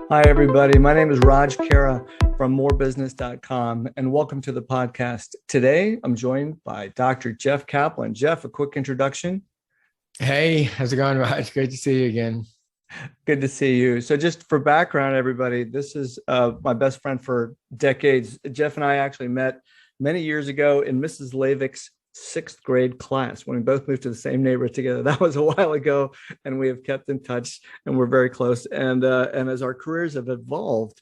Hi, everybody. My name is Raj Khera from morebusiness.com, and welcome to the podcast. Today, I'm joined by Dr. Jeff Kaplan. Jeff, a quick introduction. Hey, how's it going, Raj? Great to see you again. Good to see you. So just for background, everybody, this is my best friend for decades. Jeff and I actually met many years ago in Mrs. Lavick's sixth grade class when we both moved to the same neighborhood together. That was a while ago, and we have kept in touch, and we're very close. And as our careers have evolved,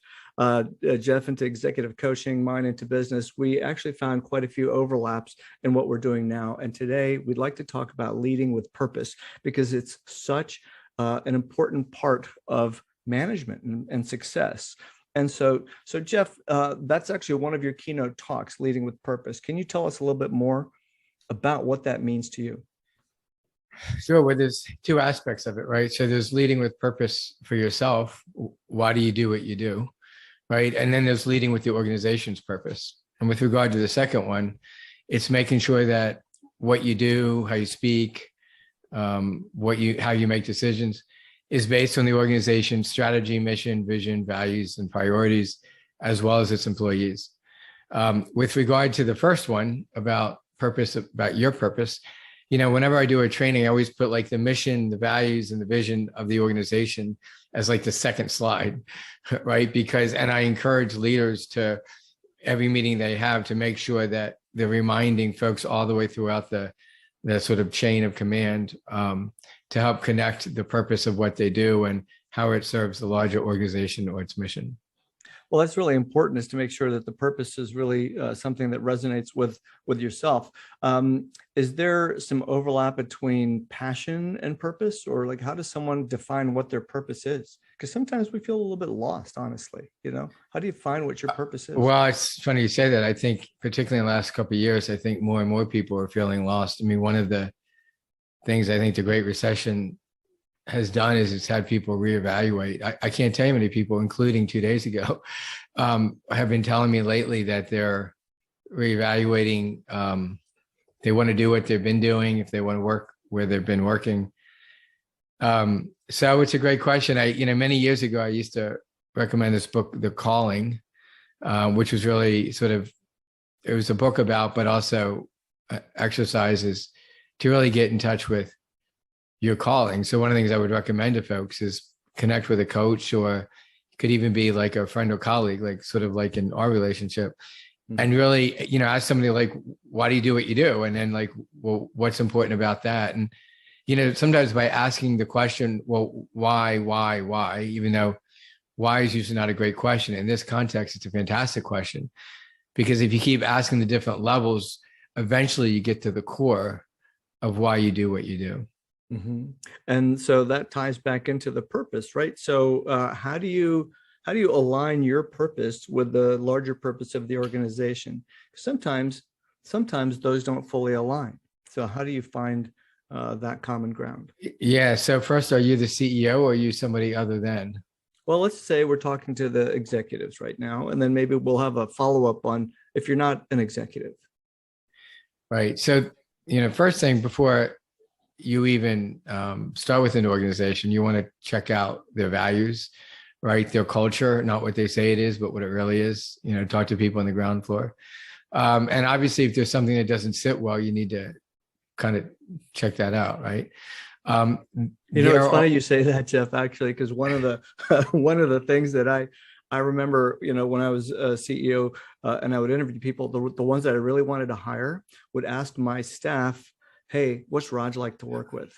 Jeff into executive coaching, mine into business, we actually found quite a few overlaps in what we're doing now. And today, we'd like to talk about leading with purpose because it's such an important part of management and success. And so Jeff, that's actually one of your keynote talks, Leading with Purpose. Can you tell us a little bit more about what that means to you? Sure. Well, there's two aspects of it, right? So there's leading with purpose for yourself. Why do you do what you do, right? And then there's leading with the organization's purpose. And with regard to the second one, it's making sure that what you do, how you speak, how you make decisions is based on the organization's strategy, mission, vision, values, and priorities, as well as its employees. With regard to the first one about purpose, about your purpose, whenever I do a training, I always put like the mission, the values, and the vision of the organization as like the second slide, right? And I encourage leaders to every meeting they have to make sure that they're reminding folks all the way throughout the sort of chain of command to help connect the purpose of what they do and how it serves the larger organization or its mission. Well, that's really important, is to make sure that the purpose is really something that resonates with yourself. Is there some overlap between passion and purpose, or like how does someone define what their purpose is? Because sometimes we feel a little bit lost, honestly. How do you find what your purpose is? Well, it's funny you say that. I think particularly in the last couple of years, I think more and more people are feeling lost. I mean, one of the things I think the Great Recession has done is it's had people reevaluate. I can't tell you how many people, including 2 days ago, have been telling me lately that they're reevaluating. They want to do what they've been doing, if they want to work where they've been working. So it's a great question. Many years ago, I used to recommend this book, The Calling, which was really it was a book about, but also exercises to really get in touch with your calling. So one of the things I would recommend to folks is connect with a coach, or it could even be like a friend or colleague, like sort of like in our relationship, and really, ask somebody like, why do you do what you do? And then like, well, what's important about that? And, sometimes by asking the question, well, why, even though why is usually not a great question. In this context, it's a fantastic question, because if you keep asking the different levels, eventually you get to the core of why you do what you do. Mm-hmm. And so that ties back into the purpose, right? So how do you align your purpose with the larger purpose of the organization? Sometimes those don't fully align. So how do you find that common ground? Yeah. So first, are you the CEO or are you somebody other than? Well, let's say we're talking to the executives right now, and then maybe we'll have a follow-up on if you're not an executive. Right. So, first thing before you even start with an organization, you want to check out their values, right? Their culture, not what they say it is, but what it really is. Talk to people on the ground floor. And obviously, if there's something that doesn't sit well, you need to kind of check that out, right? It's funny you say that, Jeff, actually, because one of the things that I remember, when I was a CEO and I would interview people, the ones that I really wanted to hire would ask my staff, hey, what's Raj like to work with?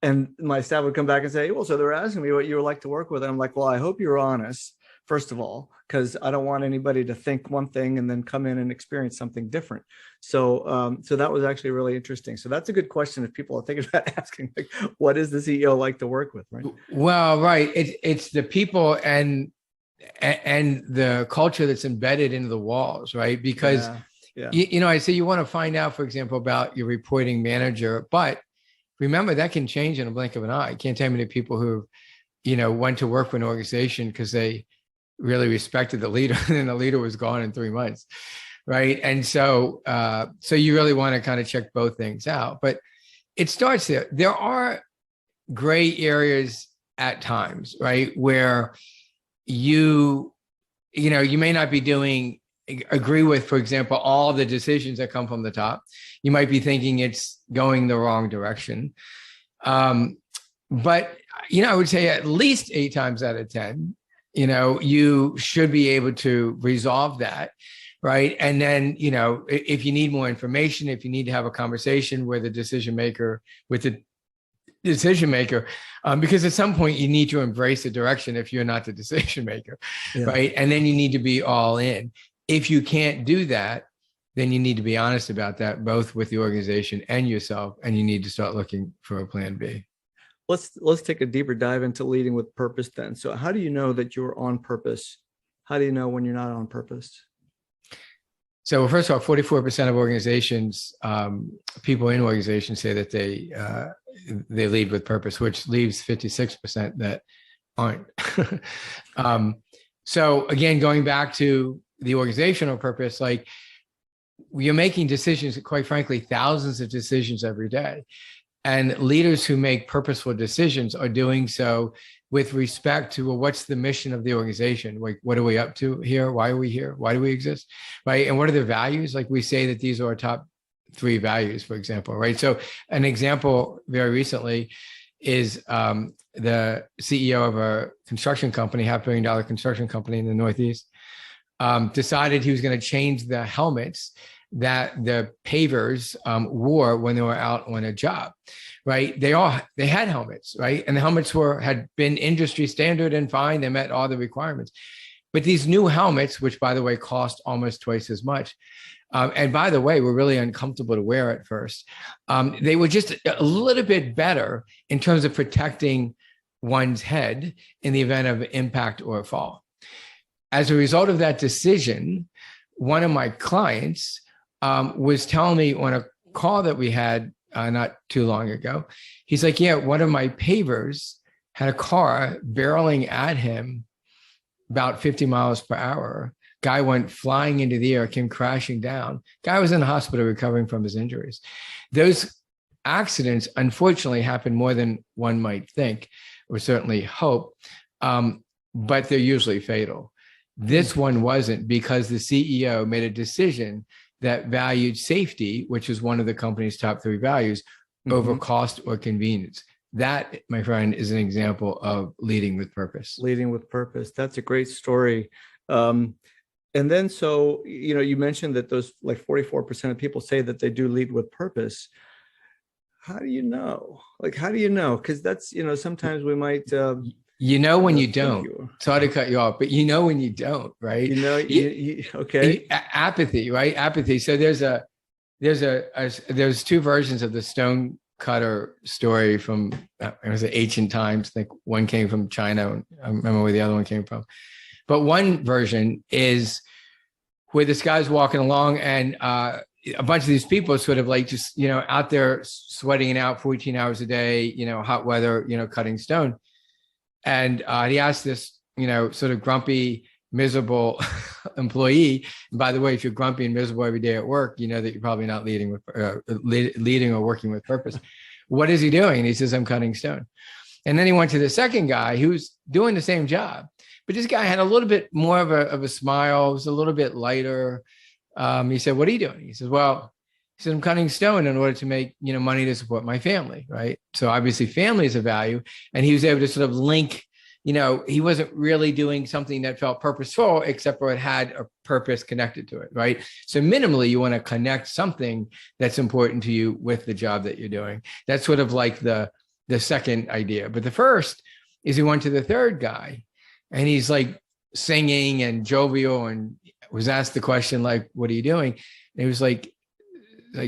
And my staff would come back and say, well, so they're asking me what you would like to work with. And I'm like, well, I hope you're honest, first of all, because I don't want anybody to think one thing and then come in and experience something different. So that was actually really interesting. So that's a good question if people are thinking about asking, like, what is the CEO like to work with, right? Well, right. It's the people and the culture that's embedded into the walls, right? Because I say you want to find out, for example, about your reporting manager, but remember that can change in a blink of an eye. I can't tell you many people who, went to work for an organization because they really respected the leader and then the leader was gone in 3 months. Right. And so you really want to kind of check both things out, but it starts there. There are gray areas at times, right? Where, you may not be agree with, for example, all the decisions that come from the top. You might be thinking it's going the wrong direction. But, I would say at least 8 times out of 10, you should be able to resolve that. Right. And then, if you need more information, if you need to have a conversation with the decision maker, because at some point you need to embrace the direction if you're not the decision maker. Yeah. Right. And then you need to be all in. If you can't do that, then you need to be honest about that, both with the organization and yourself. And you need to start looking for a plan B. Let's take a deeper dive into leading with purpose then. So how do you know that you're on purpose? How do you know when you're not on purpose? So first of all, 44% of organizations, people in organizations say that they lead with purpose, which leaves 56% that aren't. So again, going back to the organizational purpose, like you're making decisions, quite frankly, thousands of decisions every day. And leaders who make purposeful decisions are doing so with respect to, well, what's the mission of the organization? Like, what are we up to here? Why are we here? Why do we exist? Right. And what are the values? Like we say that these are our top 3 values, for example. Right. So an example very recently is the CEO of a construction company, $500 million construction company in the Northeast, decided he was going to change the helmets that the pavers wore when they were out on a job, right? They had helmets, right? And the helmets had been industry standard and fine. They met all the requirements. But these new helmets, which by the way, cost almost twice as much, and by the way, were really uncomfortable to wear at first. They were just a little bit better in terms of protecting one's head in the event of impact or fall. As a result of that decision, one of my clients was telling me on a call that we had not too long ago, he's like, yeah, one of my pavers had a car barreling at him about 50 miles per hour. Guy went flying into the air, came crashing down. Guy was in the hospital recovering from his injuries. Those accidents, unfortunately, happen more than one might think, or certainly hope, but they're usually fatal. This one wasn't, because the CEO made a decision that valued safety, which is one of the company's top 3 values, over cost or convenience. That, my friend, is an example of leading with purpose. Leading with purpose. That's a great story. And then, so, you mentioned that those like 44% of people say that they do lead with purpose. How do you know? Like, how do you know? Because that's, sometimes we might... when you don't. Sorry to cut you off, but when you don't, right? Okay. Apathy, right? Apathy. So there's 2 versions of the stone cutter story from ancient times. I think one came from China. I remember where the other one came from. But one version is where this guy's walking along and a bunch of these people sort of like just, out there sweating it out 14 hours a day, hot weather, cutting stone. And he asked this, sort of grumpy, miserable employee. And by the way, if you're grumpy and miserable every day at work, you know that you're probably not leading or working with purpose. What is he doing? And he says, I'm cutting stone. And then he went to the second guy who's doing the same job. But this guy had a little bit more of a smile. It was a little bit lighter. He said, what are you doing? He says, I'm cutting stone in order to make, money to support my family, right? So obviously family is a value. And he was able to sort of link, he wasn't really doing something that felt purposeful, except for it had a purpose connected to it, right? So minimally, you want to connect something that's important to you with the job that you're doing. That's sort of like the second idea. But the first is he went to the third guy and he's like singing and jovial and was asked the question, like, what are you doing? And he was like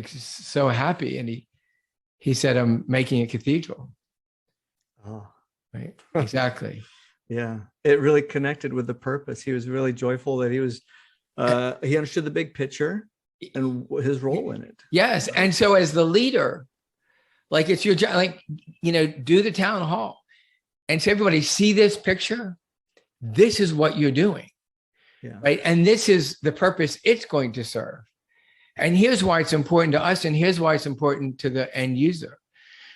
so happy. And he said, I'm making a cathedral. Oh, right. Exactly. Yeah. It really connected with the purpose. He was really joyful that he was, he understood the big picture and his role in it. Yes. And so as the leader, like it's your job, like, do the town hall and say, everybody see this picture. This is what you're doing. Yeah. Right. And this is the purpose it's going to serve. And here's why it's important to us. And here's why it's important to the end user.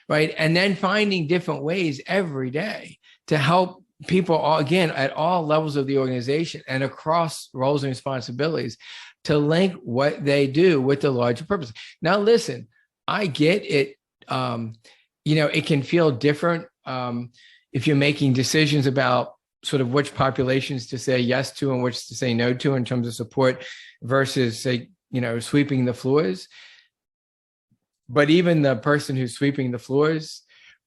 Right. And then finding different ways every day to help people all, again, at all levels of the organization and across roles and responsibilities to link what they do with the larger purpose. Now, listen, I get it. It can feel different if you're making decisions about sort of which populations to say yes to and which to say no to in terms of support versus, say, sweeping the floors. But even the person who's sweeping the floors,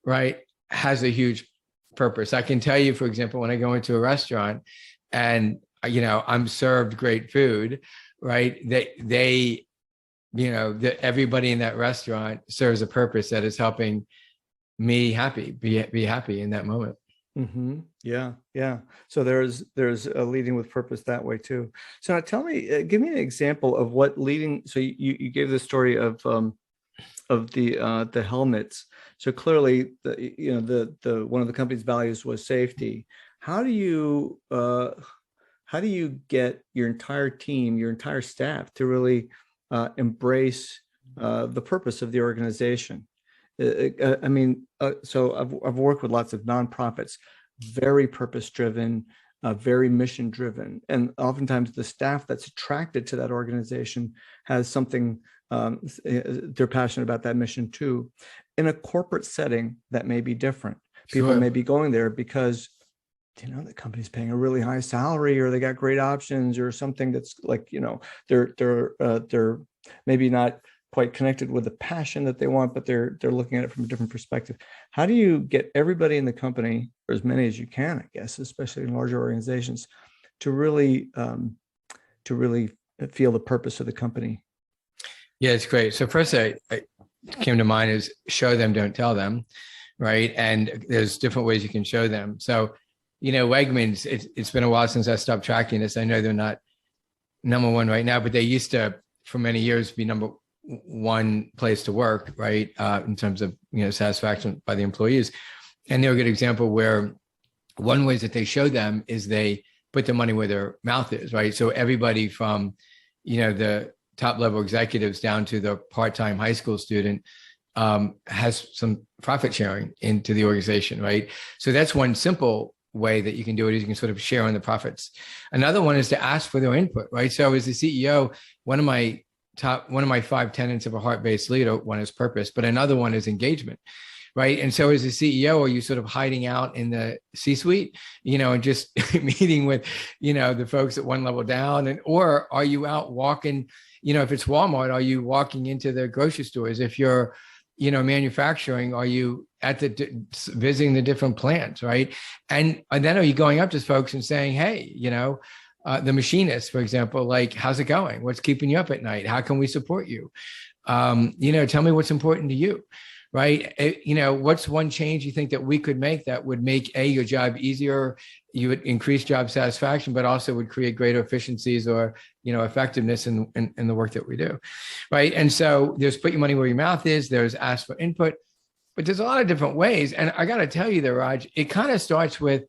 right, has a huge purpose. I can tell you, for example, when I go into a restaurant and, I'm served great food, right, everybody in that restaurant serves a purpose that is helping me be happy in that moment. Mm-hmm. Yeah. Yeah. So there's a leading with purpose that way too. So now tell me, give me an example of what leading. So you gave the story of the helmets. So clearly the one of the company's values was safety. How do you get your entire team, your entire staff to really embrace the purpose of the organization? So I've worked with lots of nonprofits, very purpose-driven, very mission-driven, and oftentimes the staff that's attracted to that organization has something they're passionate about that mission too. In a corporate setting, that may be different. People may be going there because the company's paying a really high salary, or they got great options, or something that's like they're maybe not quite connected with the passion that they want, but they're looking at it from a different perspective. How do you get everybody in the company, or as many as you can, I guess, especially in larger organizations, to really feel the purpose of the company? Yeah, it's great. So first, I came to mind is show them, don't tell them, right? And there's different ways you can show them. So, Wegmans, it's been a while since I stopped tracking this. I know they're not number one right now, but they used to, for many years, be number one place to work, right? In terms of, satisfaction by the employees. And they're a good example where one way that they show them is they put their money where their mouth is, right? So everybody from, the top level executives down to the part-time high school student has some profit sharing into the organization, right? So that's one simple way that you can do it, is you can sort of share on the profits. Another one is to ask for their input, right? So as the CEO, one of my 5 tenets of a heart-based leader, one is purpose, but another one is engagement, right? And so as a CEO, are you sort of hiding out in the C-suite, and just meeting with, the folks at one level down, or are you out walking, if it's Walmart, are you walking into the grocery stores? If you're, manufacturing, are you visiting the different plants, right? And then are you going up to folks and saying, hey, the machinist, for example, like, how's it going? What's keeping you up at night? How can we support you? Tell me what's important to you, right? What's one change you think that we could make that would make your job easier? You would increase job satisfaction, but also would create greater efficiencies or, effectiveness in the work that we do, right? And so there's put your money where your mouth is. There's ask for input, but there's a lot of different ways. And I got to tell you there, Raj, it kind of starts with,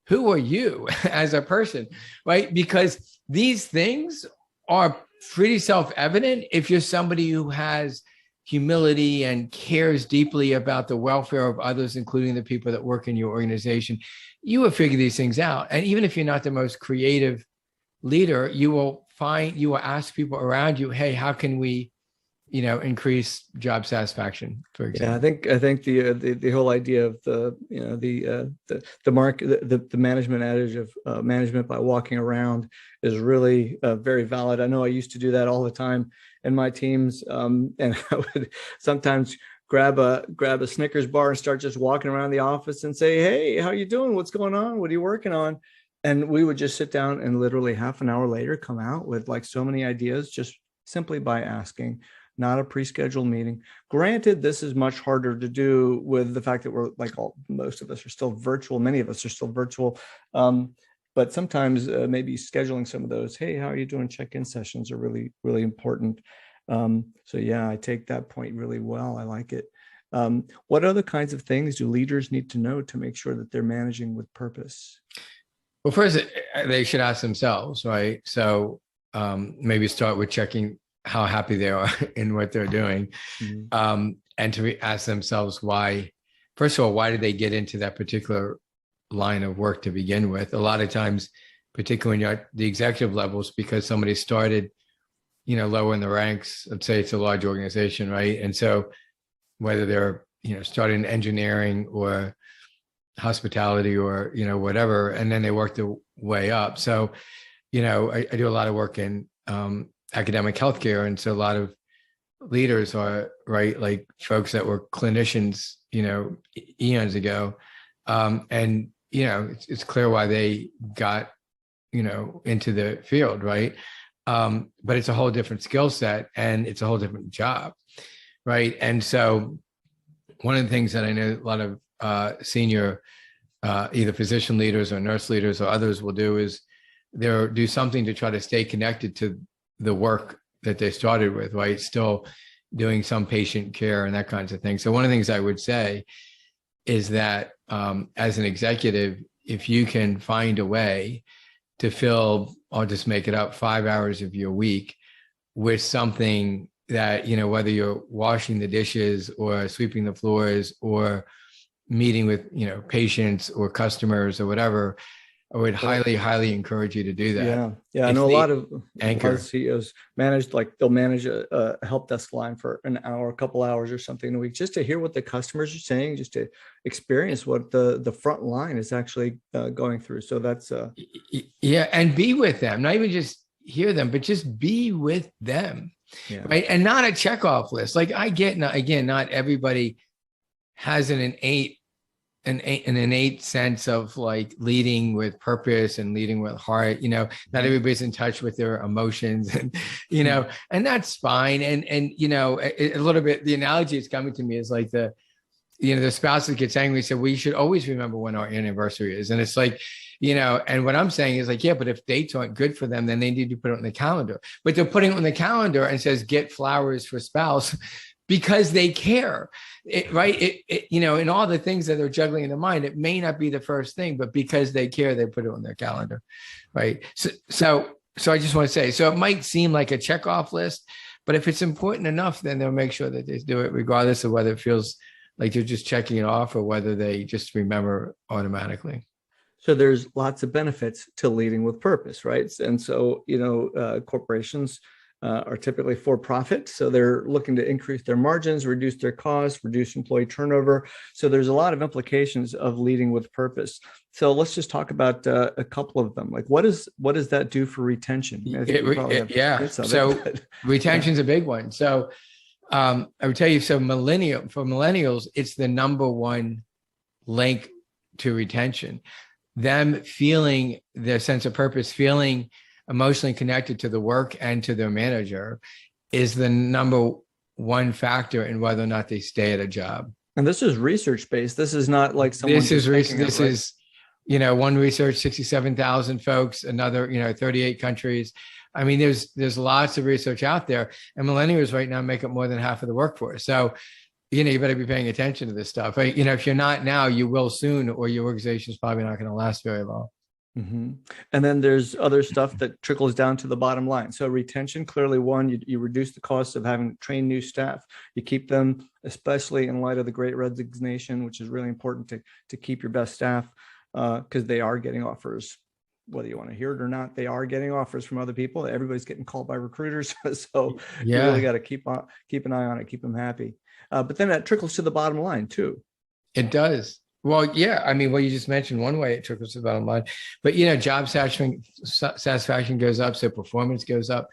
who are you as a person, right? Because these things are pretty self-evident if you're somebody who has humility and cares deeply about the welfare of others, including the people that work in your organization. You will figure these things out. And even if you're not the most creative leader, you will ask people around you, hey, how can we, increase job satisfaction, for example? Yeah, I think the whole idea of the management adage of management by walking around is really very valid. I know I used to do that all the time in my teams, and I would sometimes grab a Snickers bar and start just walking around the office and say, hey, how you doing? What's going on? What are you working on? And we would just sit down and literally half an hour later come out with like so many ideas just simply by asking. Not a pre-scheduled meeting. Granted, this is much harder to do with the fact that we're like most of us are still virtual. Many of us are still virtual. But sometimes maybe scheduling some of those, hey, how are you doing? Check-in sessions are really, really important. So yeah, I take that point really well. I like it. What other kinds of things do leaders need to know to make sure that they're managing with purpose? Well, first, they should ask themselves, right? So maybe start with checking how happy they are in what they're doing. Mm-hmm. And to ask themselves why, first of all, why did they get into that particular line of work to begin with. A lot of times, particularly when you're at the executive levels, because somebody started, lower in the ranks, let's say it's a large organization, right? And so whether they're, starting engineering or hospitality or, whatever, and then they work their way up. So, I do a lot of work in academic healthcare. And so a lot of leaders are, right, like folks that were clinicians, eons ago. And, it's clear why they got, into the field, right? But it's a whole different skill set and it's a whole different job, right? And so one of the things that I know a lot of senior either physician leaders or nurse leaders or others will do is they'll do something to try to stay connected to the work that they started with, right? Still doing some patient care and that kinds of thing. So one of the things I would say is that as an executive, if you can find a way to fill, I'll just make it up, 5 hours of your week with something that, whether you're washing the dishes or sweeping the floors or meeting with, patients or customers or whatever, I would highly, highly encourage you to do that. Yeah. Yeah. I know a lot of CEOs they'll manage a help desk line for an hour, a couple hours or something a week, just to hear what the customers are saying, just to experience what the front line is actually going through. So that's yeah. And be with them, not even just hear them, but just be with them. Yeah. Right. And not a checkoff list. Like I get, not everybody has an innate sense of like leading with purpose and leading with heart. Not everybody's in touch with their emotions and, and that's fine. And, a little bit, the analogy that's coming to me is like the spouse that gets angry said, we should always remember when our anniversary is. And it's like, and what I'm saying is like, yeah, but if dates aren't good for them, then they need to put it on the calendar. But they're putting it on the calendar and says, get flowers for spouse because they care, right? In all the things that they're juggling in their mind, it may not be the first thing, but because they care, they put it on their calendar, right? So I just want to say, so it might seem like a checkoff list, but if it's important enough, then they'll make sure that they do it regardless of whether it feels like they're just checking it off or whether they just remember automatically. So there's lots of benefits to leading with purpose, right? And so, corporations are typically for profit. So they're looking to increase their margins, reduce their costs, reduce employee turnover. So there's a lot of implications of leading with purpose. So let's just talk about a couple of them. Like what does that do for retention? Retention's a big one. So I would tell you, for millennials, it's the number one link to retention. Them feeling their sense of purpose, feeling emotionally connected to the work and to their manager is the number one factor in whether or not they stay at a job. And this is research-based. This is not like someone. This is one research, 67,000 folks, another, 38 countries. I mean, there's lots of research out there, and millennials right now make up more than half of the workforce. So, you better be paying attention to this stuff. Right? If you're not now, you will soon, or your organization is probably not going to last very long. Mm-hmm. And then there's other stuff that trickles down to the bottom line. So retention, clearly one, you reduce the cost of having to train new staff. You keep them, especially in light of the Great Resignation, which is really important to keep your best staff because they are getting offers. Whether you want to hear it or not, they are getting offers from other people. Everybody's getting called by recruiters. So you really got to keep an eye on it, keep them happy. But then that trickles to the bottom line too. It does. Well, yeah. I mean, you just mentioned one way it trickles to the bottom line, but job satisfaction goes up, so performance goes up,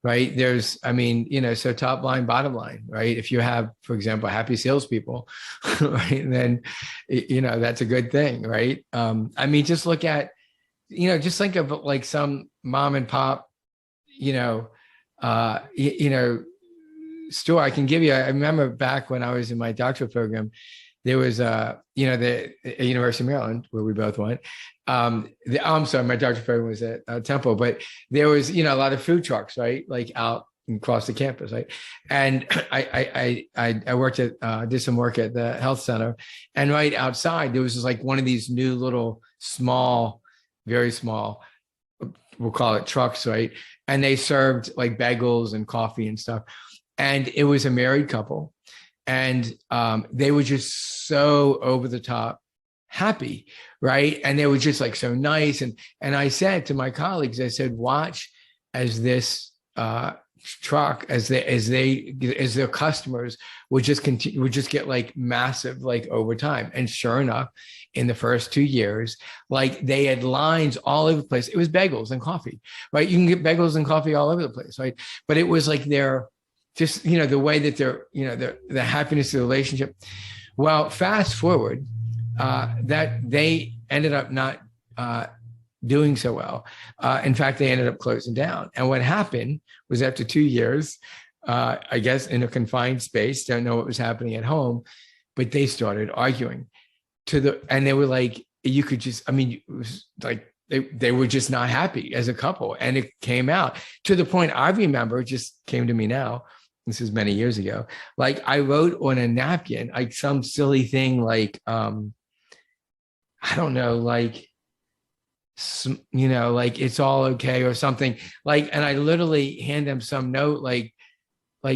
right? So top line, bottom line, right? If you have, for example, happy salespeople, right, then that's a good thing, right? Just look at, just think of like some mom and pop, store. I can give you. I remember back when I was in my doctoral program. There was, the University of Maryland where we both went. I'm sorry, my doctoral program was at Temple, but there was, a lot of food trucks, right? Like out across the campus, right? And I worked did some work at the health center, and right outside there was just like one of these new little small, very small, we'll call it trucks, right? And they served like bagels and coffee and stuff. And it was a married couple. And they were just so over the top happy, right? And they were just like so nice. And I said to my colleagues, I said, watch as this truck, as their customers would just continue, would just get like massive, like over time. And sure enough, in the first 2 years, like they had lines all over the place. It was bagels and coffee, right? You can get bagels and coffee all over the place, right? But it was like their, just, the way that they're, the happiness of the relationship. Well, fast forward, that they ended up not doing so well. In fact, they ended up closing down. And what happened was after 2 years, I guess in a confined space, don't know what was happening at home, but they started arguing and they were like, you could just, it was like, they were just not happy as a couple. And it came out to the point I remember, it just came to me now. This is many years ago. Like I wrote on a napkin, like some silly thing, like, I don't know, like, like it's all okay or something, like, and I literally hand them some note, like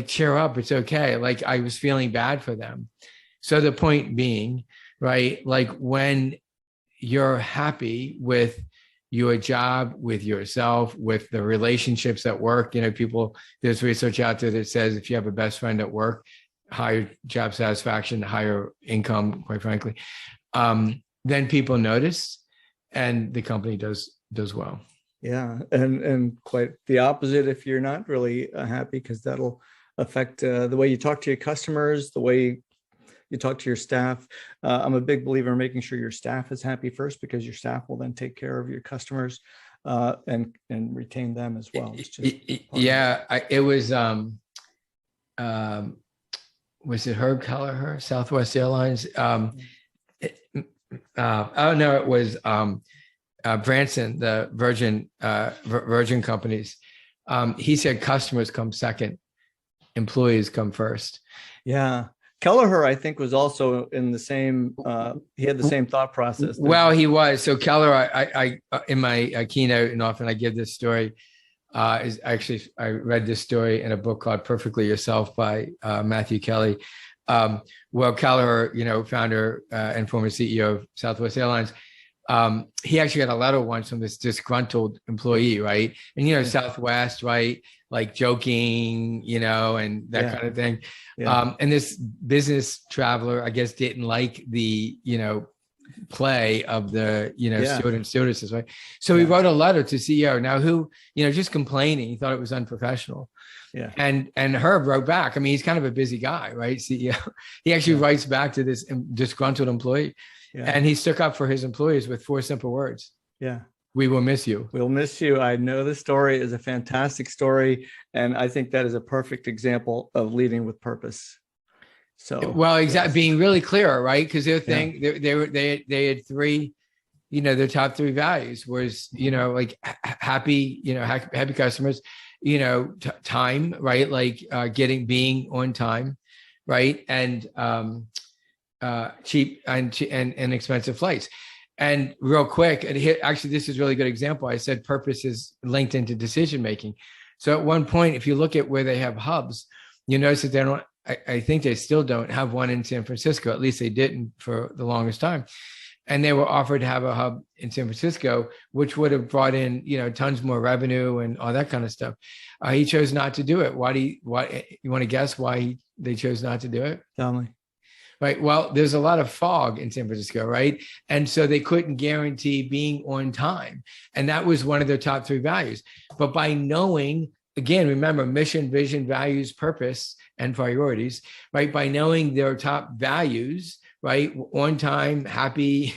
cheer up, it's okay. Like I was feeling bad for them. So the point being, right, like when you're happy with your job, with yourself, with the relationships at work, people, there's research out there that says if you have a best friend at work, higher job satisfaction, higher income, quite frankly, then people notice and the company does well. Yeah. And quite the opposite if you're not really happy, because that'll affect the way you talk to your customers, the way you talk to your staff. I'm a big believer in making sure your staff is happy first, because your staff will then take care of your customers and retain them as well. It was it Herb Kelleher, Southwest Airlines? Oh no, it was Branson, the Virgin companies. He said customers come second, employees come first. Yeah. Kelleher, I think, was also in the same, he had the same thought process. Well, he was. So Keller, I in my keynote, and often I give this story, is actually, I read this story in a book called Perfectly Yourself by Matthew Kelly. Well, Kelleher, founder and former CEO of Southwest Airlines, he actually got a letter once from this disgruntled employee, right? And, Southwest, right? Like joking, and that kind of thing. Yeah. And this business traveler, I guess, didn't like the, play of the, stewardesses, right? So he wrote a letter to CEO now who, just complaining. He thought it was unprofessional. Yeah. And Herb wrote back. He's kind of a busy guy, right? CEO. He actually writes back to this disgruntled employee. Yeah. And he stuck up for his employees with 4 simple words. Yeah. We will miss you. We'll miss you. I know the story is a fantastic story. And I think that is a perfect example of leading with purpose. So, well, exactly. Yes. Being really clear, right? Because their thing, they had 3, their top 3 values was, like happy, happy customers, time, right? Like being on time, right? And cheap and expensive flights. And real quick, and actually, this is a really good example. I said purpose is linked into decision making. So at one point, if you look at where they have hubs, you notice that they don't. I think they still don't have one in San Francisco. At least they didn't for the longest time. And they were offered to have a hub in San Francisco, which would have brought in, tons more revenue and all that kind of stuff. He chose not to do it. Why you want to guess why they chose not to do it? Tell me. Right. Well, there's a lot of fog in San Francisco, right? And so they couldn't guarantee being on time. And that was one of their top 3 values. But by knowing, again, remember mission, vision, values, purpose, and priorities, right? By knowing their top values, right? On time, happy,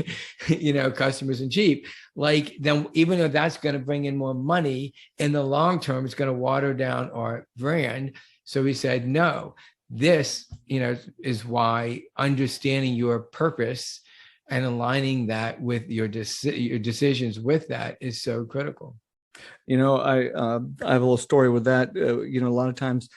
customers and cheap, like then even though that's going to bring in more money in the long term, it's going to water down our brand. So we said, no. This, is why understanding your purpose and aligning that with your decisions with that is so critical. I have a little story with that. A lot of times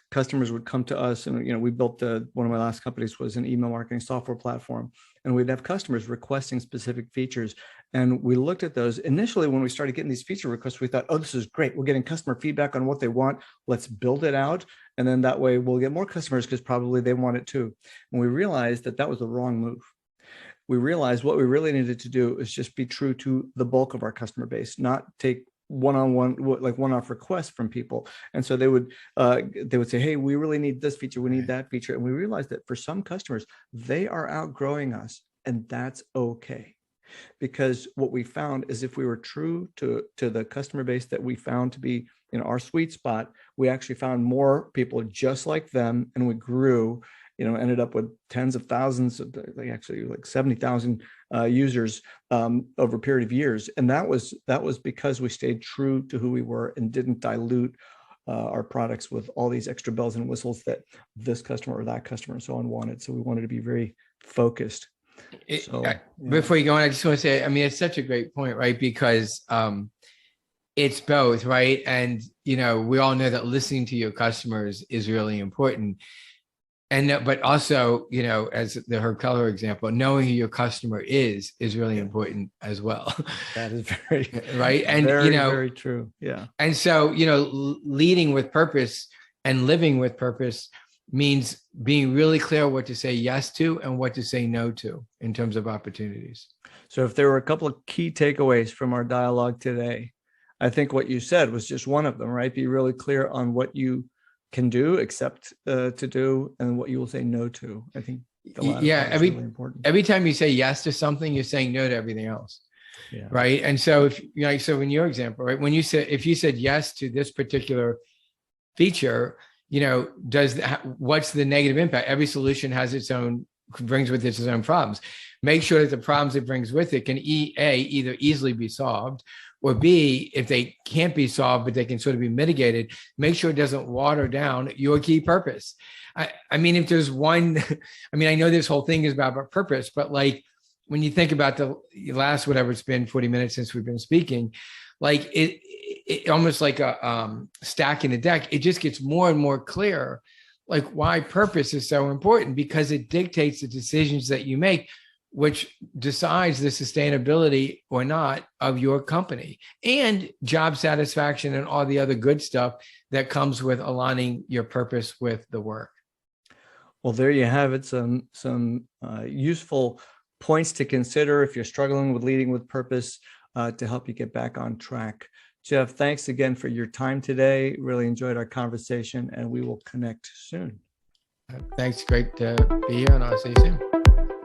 customers would come to us and, we built one of my last companies was an email marketing software platform, and we'd have customers requesting specific features. And we looked at those initially when we started getting these feature requests. We thought, oh, this is great. We're getting customer feedback on what they want. Let's build it out. And then that way we'll get more customers because probably they want it too. And we realized that was the wrong move. we realized what we really needed to do is just be true to the bulk of our customer base, not take one-on-one, like one-off requests from people. And so they would say, hey, we really need this feature, we need that feature. And we realized that for some customers, they are outgrowing us, and that's okay. Because what we found is if we were true to the customer base that we found to be in our sweet spot, we actually found more people just like them, and we grew, ended up with tens of thousands of, actually like 70,000 users over a period of years. And that was because we stayed true to who we were and didn't dilute our products with all these extra bells and whistles that this customer or that customer and so on wanted. So we wanted to be very focused. Before you go on, I just want to say, I mean, it's such a great point, right? Because it's both, right? And, we all know that listening to your customers is really important. And, but also, as the Herb Keller example, knowing who your customer is really important as well. That is very, right. And, very true. Yeah. And so, leading with purpose and living with purpose means being really clear what to say yes to and what to say no to in terms of opportunities. So if there were a couple of key takeaways from our dialogue today, I think what you said was just one of them, right? Be really clear on what you can do, accept to do, and what you will say no to. I think the latter part is really important. Every time you say yes to something, you're saying no to everything else. Yeah. Right. And so so in your example, right, if you said yes to this particular feature, what's the negative impact? Every solution brings with it its own problems. Make sure that the problems it brings with it can either easily be solved, or B, if they can't be solved, but they can sort of be mitigated, make sure it doesn't water down your key purpose. I mean, if there's one, I know this whole thing is about purpose, but like when you think about the last, whatever it's been 40 minutes since we've been speaking, like it almost like a stacking the deck, it just gets more and more clear, like why purpose is so important, because it dictates the decisions that you make, which decides the sustainability or not of your company and job satisfaction and all the other good stuff that comes with aligning your purpose with the work. Well, there you have it. Some useful points to consider if you're struggling with leading with purpose to help you get back on track. Jeff, thanks again for your time today. Really enjoyed our conversation, and we will connect soon. Thanks. Great to be here, and I'll see you soon.